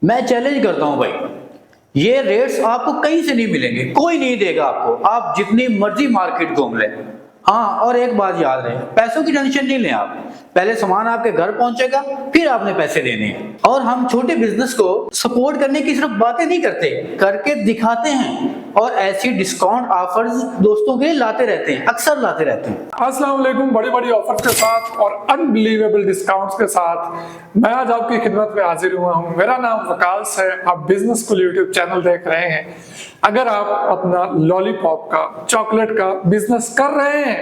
मैं चैलेंज करता हूं भाई, ये रेट्स आपको कहीं से नहीं मिलेंगे, कोई नहीं देगा आपको, आप जितनी मर्जी मार्केट घूम लें। हाँ, और एक बात याद रहे, पैसों की टेंशन नहीं लें आप, पहले सामान आपके घर पहुंचेगा फिर आपने पैसे देने हैं। और हम छोटे बिजनेस को सपोर्ट करने की सिर्फ बातें नहीं करते, करके दिखाते हैं, और ऐसी डिस्काउंट ऑफर्स दोस्तों के लिए लाते रहते हैं, अक्सर लाते रहते हैं। अस्सलाम वालेकुम। बड़ी बड़ी ऑफर्स के साथ और अनबिलीवेबल डिस्काउंट्स के साथ मैं आज आपकी खिदमत में हाजिर हुआ हूँ। मेरा नाम वकास है, आप बिजनेस कुल यूट्यूब चैनल देख रहे हैं। अगर आप अपना लॉलीपॉप का, चॉकलेट का बिजनेस कर रहे हैं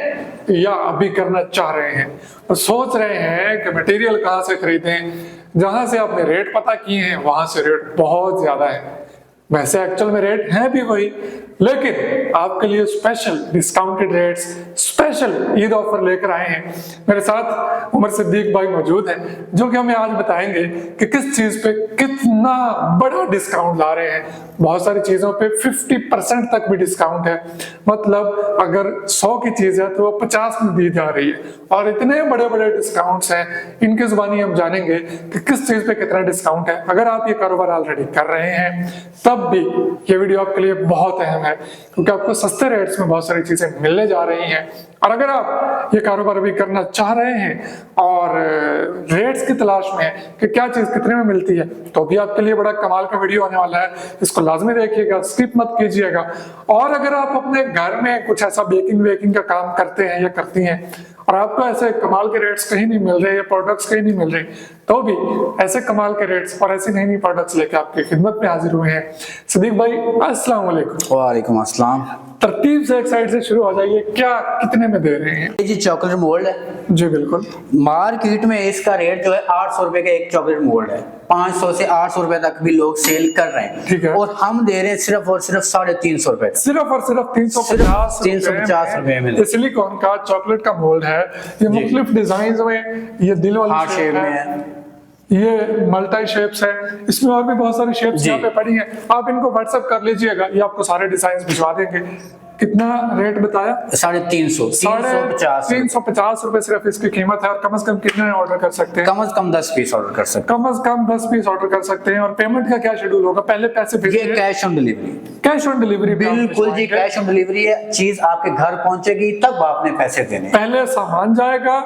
या अभी करना चाह रहे हैं और सोच रहे हैं कि मटेरियल कहाँ से खरीदें, जहां से आपने रेट पता किए हैं वहां से रेट बहुत ज्यादा है। वैसे एक्चुअल में रेट है भी वही, लेकिन आपके लिए special discounted rates, special Eid offer लेकर आए हैं। मेरे साथ उमर सिद्दीक भाई मौजूद हैं, जो कि हमें आज बताएंगे कि किस चीज पे कितना बड़ा डिस्काउंट ला रहे हैं। बहुत सारी चीजों पे 50% तक भी डिस्काउंट है, मतलब अगर 100 की चीज है तो वो 50 में दी जा रही है। और इतने बड़े बड़े डिस्काउंट्स हैं, इनकी जुबानी हम जानेंगे कि किस चीज पे कितना डिस्काउंट है। अगर आप ये कारोबार ऑलरेडी कर रहे हैं तब भी ये वीडियो आपके लिए बहुत अहम है, क्योंकि आपको सस्ते रेट्स में बहुत सारी चीजें मिलने जा रही हैं। और अगर आप ये कारोबार अभी करना चाह रहे हैं और रेट्स की तलाश में है कि क्या चीज कितने में मिलती है, तो भी आपके लिए बड़ा कमाल का वीडियो होने वाला है। इसको लाजमी देखिएगा, स्किप मत कीजिएगा। और अगर आप अपने घर में कुछ ऐसा बेकिंग वेकिंग का काम करते हैं या करती हैं और आपको ऐसे कमाल के रेट्स कहीं नहीं मिल रहे या प्रोडक्ट्स कहीं नहीं मिल रहे, तो भी ऐसे कमाल के रेट्स और ऐसी नई नई प्रोडक्ट्स लेकर आपकी खिदमत में हाजिर हुए हैं। सिद्दीक भाई अस्सलाम वालेकुम। वालेकुम अस्सलाम। तरतीब से एक साइड से शुरू हो जाइए, क्या कितने में दे रहे हैं? ये जी चॉकलेट मोल्ड है जी बिल्कुल। मार्केट में इसका रेट जो है 800 रुपए का एक चॉकलेट मोल्ड है। 500 से 800 रुपए तक भी लोग सेल कर रहे हैं, ठीक है। और हम दे रहे हैं सिर्फ और सिर्फ 350 रुपए का। सिर्फ और सिर्फ 350 रुपए में। ये सिलिकॉन का चॉकलेट का मोल्ड है। ये मुख्तलिफ डिजाइन में, ये दिल वाली हार्ट शेप में है, ये मल्टी शेप्स है, इसमें और भी बहुत सारी शेप्स यहाँ पे पड़ी हैं। आप इनको व्हाट्सएप कर लीजिएगा, ये आपको सारे डिजाइन भिजवा देंगे। कितना रेट बताया? 350 350 रुपए सिर्फ इसकी कीमत है। और कम से कम कितने ऑर्डर कर सकते हैं? कम से कम 10 पीस ऑर्डर कर सकते हैं। कम से कम 10 पीस ऑर्डर कर सकते हैं। और पेमेंट का क्या शेड्यूल होगा? पहले पैसे भेजिए? ये cash on delivery. Cash on delivery? बिल्कुल जी, कैश ऑन डिलीवरी है। चीज आपके घर पहुंचेगी तब आपने पैसे देने। पहले सामान जाएगा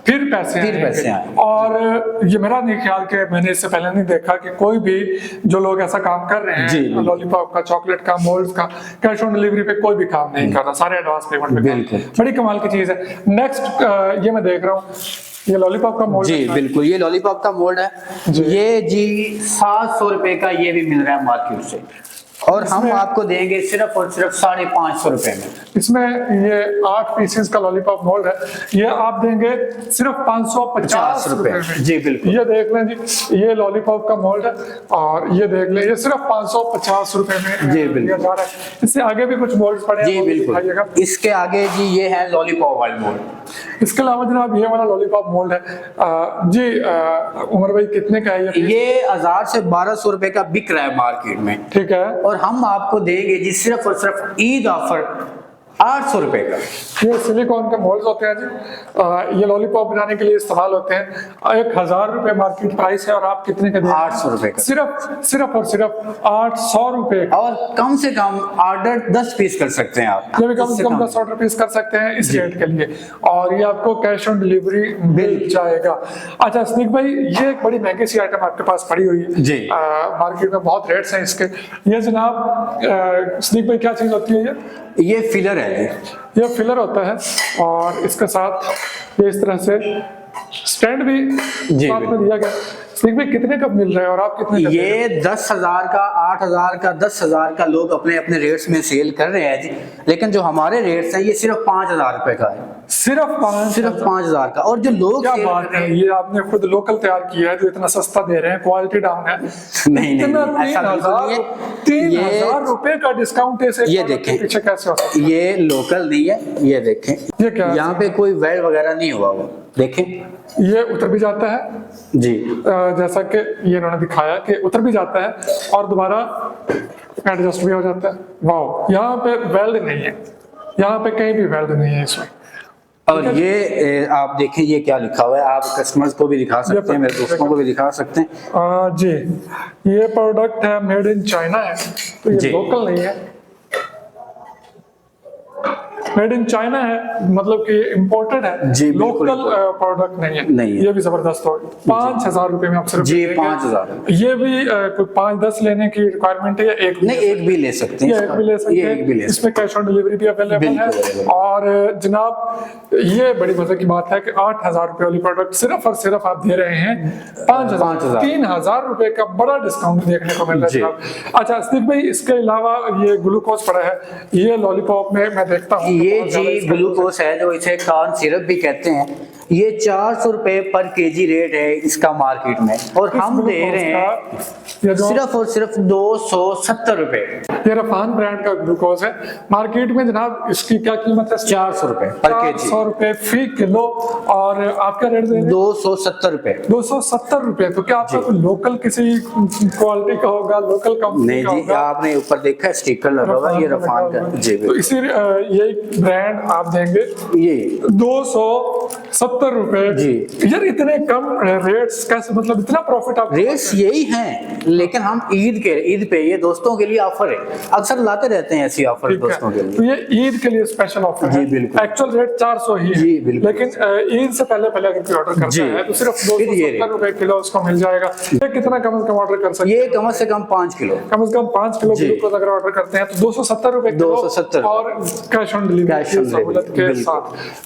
फिर पैसे आएंगे। और ये मेरा नहीं ख्याल कि मैंने इससे पहले नहीं देखा कि कोई भी जो लोग ऐसा काम कर रहे हैं लॉलीपॉप का, चॉकलेट का, मोल्ड्स का, कैश ऑन डिलीवरी पे कोई भी काम नहीं कर रहा, सारे एडवांस पेमेंट पे। बड़ी कमाल की चीज है। नेक्स्ट ये मैं देख रहा हूँ, ये लॉलीपॉप का मोल्ड जी बिल्कुल, ये लॉलीपॉप का मोल्ड है जी। ये जी 700 रुपए का ये भी मिल रहा है मार्केट से, और हम आपको देंगे सिर्फ और सिर्फ 550 रुपए में। इसमें ये 8 पीसेस का लॉलीपॉप मोल्ड है, ये आप देंगे सिर्फ 550 रुपए में। जी बिल्कुल। ये देख लें जी, ये लॉलीपॉप का मोल्ड है और ये देख लें, ये सिर्फ 550 रुपए में जी बिल्कुल जा रहा है। इससे आगे भी कुछ मोल्ड पड़े हैं जी बिल्कुल। इसके आगे जी ये है लॉलीपॉप वाला मोल्ड। इसके अलावा जनाब ये वाला लॉलीपॉप मोल्ड है जी। उमर भाई कितने का है ये 1000 से 1200 रुपए का बिक रहा है मार्केट में, ठीक है। और हम आपको देंगे जी सिर्फ और सिर्फ ईद ऑफर 800 रुपए का। ये सिलिकॉन के मोल्ड्स होते हैं जी, ये लॉलीपॉप बनाने के लिए इस्तेमाल होते हैं। 1000 रुपए मार्केट प्राइस है और आप कितने का? 800 रुपए का। सिर्फ और सिर्फ 800 रुपए। और कम से कम ऑर्डर 10 पीस कर सकते हैं आप। ये भी कम से कम 10 ऑर्डर पीस कर सकते हैं इस रेट के लिए, और ये आपको कैश ऑन डिलीवरी मिल जाएगा। अच्छा सिद्दीक भाई, ये एक बड़ी महंगी सी आइटम आपके पास पड़ी हुई है जी। मार्केट में बहुत रेट्स हैं इसके। ये जनाब सिद्दीक भाई क्या चीज होती है? ये फिलर है जी। ये फिलर होता है और इसके साथ ये इस तरह से स्टैंड भी साथ में दिया गया। भाई कितने का मिल रहा है और आप कितने? ये 10,000 का, 8,000 का, 10,000 का लोग अपने अपने रेट्स में सेल कर रहे हैं जी, लेकिन जो हमारे रेट्स हैं ये सिर्फ 5,000 रुपए का है। सिर्फ 5,000 का। और जो लोग क्या बात है, ये आपने खुद लोकल तैयार किया है जो इतना सस्ता दे रहे हैं, क्वालिटी डाउन है। नहीं 3,000 रुपए का डिस्काउंट है। ये देखें पीछे कैसे हो सकता है? ये लोकल नहीं है, ये देखें, ये क्या, यहाँ पे कोई वेल्ड वगैरह नहीं हुआ वो, देखें ये उतर भी जाता है जी। जैसा कि ये इन्होंने दिखाया कि उतर भी जाता है और दोबारा एडजस्ट भी हो जाता है। वाह, यहाँ पे वेल्ड नहीं है, यहाँ पे कहीं भी वेल्ड नहीं है इसमें। और ये आप देखें ये क्या लिखा हुआ है, आप कस्टमर्स को भी दिखा सकते हैं, मेरे दोस्तों को भी दिखा सकते हैं। जी, ये प्रोडक्ट है मेड इन चाइना है, तो ये जी। लोकल नहीं है, मेड इन चाइना है, मतलब कि इम्पोर्टेड है, जी, बिल्कुल। लोकल प्रोडक्ट नहीं है। नहीं है। ये भी जबरदस्त हो, 5,000 रुपए में आप सिर्फ जी, देंगे। 5,000। ये भी कोई 5-10 लेने की रिक्वायरमेंट है या एक नहीं, एक भी ले सकते हैं, ये एक भी ले सकते ये हैं, एक भी ले सकते इसमें कैश ऑन डिलीवरी भी अवेलेबल है। बिल्कुल available। और जनाब ये बड़ी मजे की बात है कि 8,000 रुपए वाली प्रोडक्ट सिर्फ और सिर्फ आप दे रहे हैं 5,000, 3,000 रुपए का बड़ा डिस्काउंट देखने को मिल रहा है जी। जनाब। अच्छा सिद्दीक भाई, इसके अलावा ये ग्लूकोज पड़ा है, ये लॉलीपॉप में मैं देखता हूँ ये बहुत ज्यादा जी इसका ग्लूकोस है, जो इसे कॉर्न सिरप भी कहते हैं। ये 400 रुपए पर केजी रेट है इसका मार्केट में, और इस हम दे ग्लूकोज रहे हैं का ये जो सिर्फ और सिर्फ 270 रुपए, ये रफान ब्रांड का ग्लूकोज है। मार्केट में जनाब इसकी क्या कीमत है? 400 रुपए पर केजी, 400 रुपए फी किलो। और आपका रेट दे रहे हैं 270 रुपए। 270 रुपए। तो क्या आपका कोई लोकल किसी क्वालिटी का होगा, लोकल कंपनी नहीं का जी, होगा? आपने ऊपर देखा है स्टिकर लगा हुआ है, ये रफान का जी। तो इसी ये ब्रांड आप देंगे ये 270 रुपए जी। यार इतने कम रेट्स कैसे, मतलब इतना प्रॉफिट आप रेट्स यही हैं, लेकिन हम ईद पे ये दोस्तों के लिए ऑफर है, अक्सर लाते रहते हैं ऐसी ऑफर ठीक दोस्तों के है। लिए। तो ये ईद के लिए स्पेशल ऑफर जी, है। बिल्कुल। एक्चुअल रेट 400 ही है, जी, बिल्कुल। लेकिन ईद से पहले पहले अगर कोई ऑर्डर करता जी। है तो सिर्फ फिर ये 270 रुपए किलो उसको मिल जाएगा। ये कितना कम से कम ऑर्डर कर सकते हैं? ये कम से कम 5 किलो, कम से कम 5 किलो जी। ग्लूकोज अगर ऑर्डर करते हैं तो 270 रुपए किलो 270 और cash on delivery Cash on सहूलत delivery, के बिल्कुल। साथ।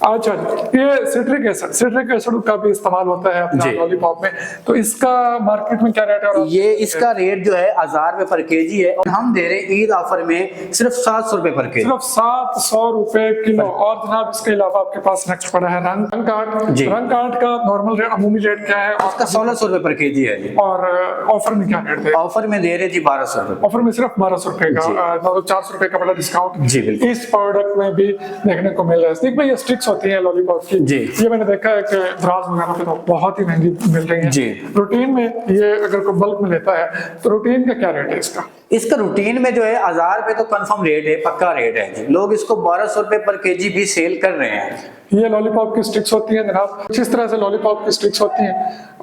अच्छा ये सिट्रिक एसिड का भी इस्तेमाल होता है अपना जी। लॉलीपॉप में, तो इसका मार्केट में क्या रेट है? और ये इसका रेट जो है 1000 रुपए पर केजी है, और हम दे रहे हैं ईद ऑफर में सिर्फ 700 रुपए पर केजी। सिर्फ 700 रुपए किलो। और जनाब इसके अलावा आपके पास नेक्स्ट पड़ा है रंग कार्ड। जी। रंग कार्ड का नॉर्मल रेट, अमूमी रेट क्या है? उसका 1600 रुपए पर केजी है जी। और ऑफर में क्या रेट है? ऑफर में दे रहे जी 1200 रुपए। ऑफर में सिर्फ 1200 रुपए का, जी। मतलब 400 रुपए का बड़ा डिस्काउंट जी, बिल्कुल। इस प्रोडक्ट में भी देखने को मिल रहा है। देख भाई ये स्टिक्स होती हैं लॉलीपॉप की, जी। ये मैंने देखा है कि ब्रास वगैरह पे तो बहुत ही महंगी मिल रही है। जी। रूटीन में ये अगर कोई बल्क में लेता है तो रूटीन का क्या रेट है इसका? इसका रूटीन में जो है 1000 रुपए तो कंफर्म रेट है, पक्का रेट है जी। लोग इसको 1200 रुपए पर केजी भी सेल कर रहे हैं। ये लॉलीपॉप की स्टिक्स होती हैं जनाब, कुछ इस तरह से लॉलीपॉप की स्टिक्स होती हैं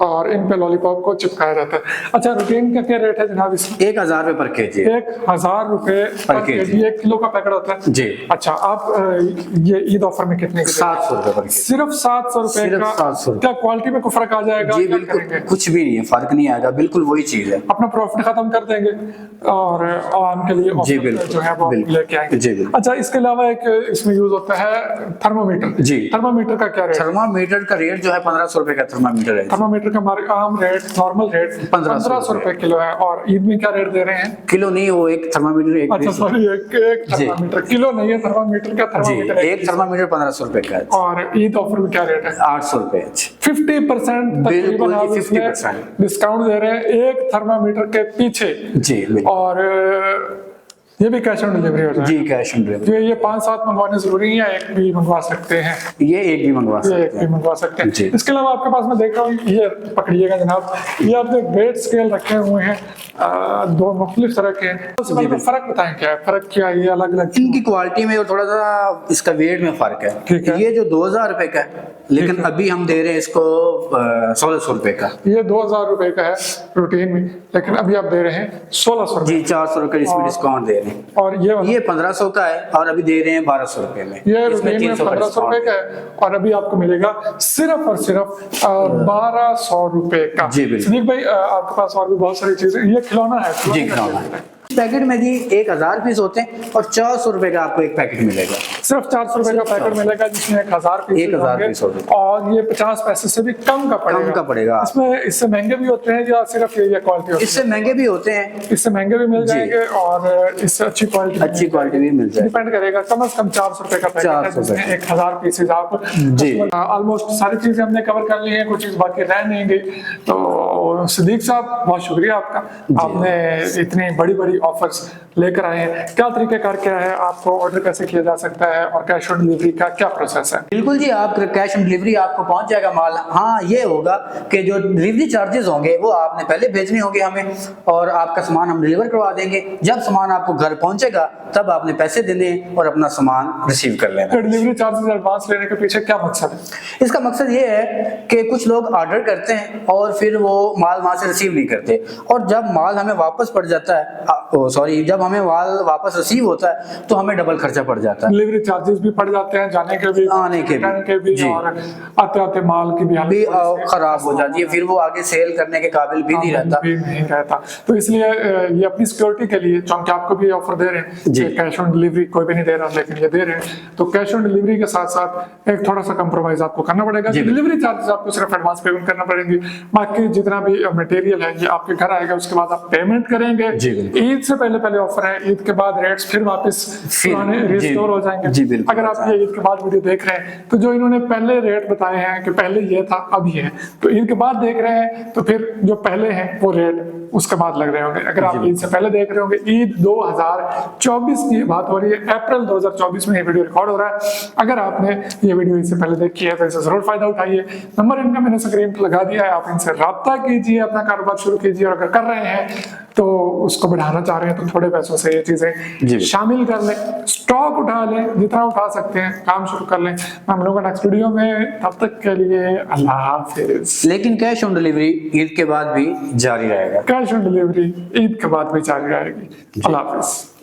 और इन पे लॉलीपॉप को चिपकाया जाता है। अच्छा रूटीन का क्या रेट है जनाब इसका? 1000 रुपए पर केजी। 1000 रुपए पर केजी। 1 किलो का पैकेट होता है जी। अच्छा आप ये ईद ऑफर में कितने के 700 रुपए पर केजी। सिर्फ 700 रुपए सिर्फ का? 700 रुपए। क्या क्वालिटी में कोई फर्क आ जाएगा? जी क्या बिल्कुल, करेंगे? कुछ भी नहीं है, फर्क नहीं आएगा, बिल्कुल वही चीज है। अपना प्रॉफिट खत्म कर देंगे और आवाम के लिए जी, ऑफर बिल्कुल, जो है वो बिल्कुल। लेके आएंगे। जी, बिल्कुल। अच्छा इसके अलावा एक इसमें यूज होता है थर्मामीटर। जी। थर्मामीटर का क्या रेट? थर्मामीटर का रेट जो है 1500 रुपए का थर्मामीटर है। थर्मामीटर का आम रेट, नॉर्मल रेट 1500 रुपए किलो है। और ईद में क्या रेट दे रहे हैं? किलो नहीं, वो एक थर्मामीटर एक अच्छा पीस। सॉरी, एक थर्मामीटर, किलो नहीं है थर्मामीटर का, जी, थर्मामीटर एक थर्मामीटर 1500 रुपए का है। और ईद ऑफर में क्या रेट है? 800 रुपए। 50% बिल्कुल तकरीबन आप जी, इसमें 50% डिस्काउंट दे रहे हैं एक थर्मामीटर के पीछे। जी बिल्कुल। और ये भी कैश ऑन डिलीवरी हो जाए? जी कैश ऑन डिलीवरी। ये 5-7 मंगवाने जरूरी है या एक भी मंगवा सकते हैं? ये एक भी मंगवा ये एक सकते भी हैं। मंगवा सकते हैं। जी। इसके अलावा आपके पास मैं देख रहा हूँ, ये पकड़िएगा जनाब, ये आपने वेट स्केल रखे हुए हैं, दो मुख्तलिफ तरह के हैं। उससे मतलब फर्क बताएं क्या है, फर्क क्या है? ये अलग अलग इनकी क्वालिटी में और थोड़ा सा इसका वेट में फर्क ठीक है। है। ये जो 2000 रुपए का है, लेकिन अभी हम दे रहे हैं इसको 1600 रुपए का। ये 2000 रुपए का है रूटीन में, लेकिन अभी आप दे रहे हैं 1600 रुपए। जी 400 रुपए इसमें डिस्काउंट दे रहे हैं। और ये 1500 का है और अभी दे रहे हैं 1200 रुपए में। ये इसमें रूटीन में 300 का 1500 रुपए डिस्काउंट का है और अभी आपको मिलेगा सिर्फ और सिर्फ 1200 रुपए का। जी, बिल्कुल। सदीक भाई आपके पास और भी बहुत सारी चीजें, ये खिलौना है? जी का खिलौना क्या रेट है? पैकेट में जी 1000 पीस होते हैं और 400 रुपए का आपको एक पैकेट मिलेगा। सिर्फ 400 रुपए का पैकेट मिलेगा जिसमें 1000 पीस 1000 होंगे पीस होंगे। और ये 50 पैसे से भी कम का पड़ेगा। कम का पड़ेगा। इसमें इससे महंगे भी होते हैं या सिर्फ ये क्वालिटी होती है? इससे महंगे भी होते हैं, इससे महंगे भी मिल जी। जाएंगे और इससे अच्छी क्वालिटी अच्छी क्वालिटी भी मिल जाए। डिपेंड करेगा। कम से कम 400 रुपए का पैकेट है 400 जिसमें 1000 पीसेज आप जी। ऑलमोस्ट सारी चीजें हमने कवर कर ली हैं, कुछ चीज बाकी रह नहीं गई। तो सिद्दीक साहब, बहुत शुक्रिया आपका, आपने इतनी बड़ी बड़ी ऑफर्स लेकर आए हैं। क्या तरीकेकार क्या है, आपको ऑर्डर कैसे किया जा सकता है और कैश ऑन डिलीवरी का क्या प्रोसेस है? बिल्कुल जी, आप कैश ऑन डिलीवरी आपको पहुंच जाएगा माल। हाँ, ये होगा कि जो डिलीवरी चार्जेस होंगे वो आपने पहले भेजने होंगे हमें, और आपका सामान हम डिलीवर करवा देंगे। जब सामान आपको घर पहुंचेगा तब आपने पैसे देने और अपना सामान रिसीव कर लेना। तो डिलीवरी चार्जेस एडवांस लेने के पीछे क्या मकसद है? इसका मकसद ये है कि कुछ लोग ऑर्डर करते हैं और फिर वो माल वहां से रिसीव नहीं करते, और जब माल हमें वापस पड़ जाता है, जब हमें माल वापस रिसीव होता है तो हमें डबल खर्चा पड़ जाता है। डिलीवरी चार्जेस भी पड़ जाते हैं, जाने के भी, आने के भी जी। और आते आते माल की भी हालत खराब हो जाती है, फिर वो आगे सेल करने के काबिल भी नहीं रहता। तो इसलिए ये अपनी सिक्योरिटी के लिए, चूंकि आपको भी ऑफर दे रहे हैं, कैश ऑन डिलीवरी कोई भी नहीं दे रहा लेकिन ये दे रहे हैं, तो कैश ऑन डिलीवरी के साथ साथ एक थोड़ा सा कंप्रोमाइज आपको करना पड़ेगा। डिलीवरी चार्जेस आपको सिर्फ एडवांस पेमेंट करना पड़ेंगे, बाकी जितना भी मटेरियल है ये आपके घर आएगा, उसके बाद आप पेमेंट करेंगे। ईद से पहले ऑफर है, ईद के बाद रेट्स फिर वापस पुराने रिस्टोर हो जाएंगे। अगर आप ये ईद के बाद वीडियो देख रहे हैं तो जो इन्होंने पहले रेट बताए हैं कि पहले ये था अब ये है, तो ईद के बाद देख रहे हैं तो फिर जो पहले हैं वो रेट उसके बाद लग रहे होंगे। अगर आप ईद से पहले देख रहे होंगे, ईद 2024 की बात हो रही है, अप्रैल 2024 में ये वीडियो रिकॉर्ड हो रहा है। अगर आपने ये वीडियो इससे पहले देखी है तो इसे जरूर फायदा उठाइए। नंबर इनका मैंने स्क्रीन पर लगा दिया है, आप इनसे राब्ता कीजिए, अपना कारोबार शुरू कीजिए, और अगर कर रहे हैं तो उसको बढ़ाना चाह रहे हैं तो थोड़े पैसों से ये चीजें शामिल कर लें, स्टॉक उठा लें, जितना उठा सकते हैं काम शुरू कर लें। हम लोग नेक्स्ट वीडियो में, तब तक के लिए अल्लाह हाफिज। लेकिन कैश ऑन डिलीवरी ईद के बाद भी जारी रहेगा। कैश ऑन डिलीवरी ईद के बाद भी जारी रहेगी। अल्लाह हाफिज।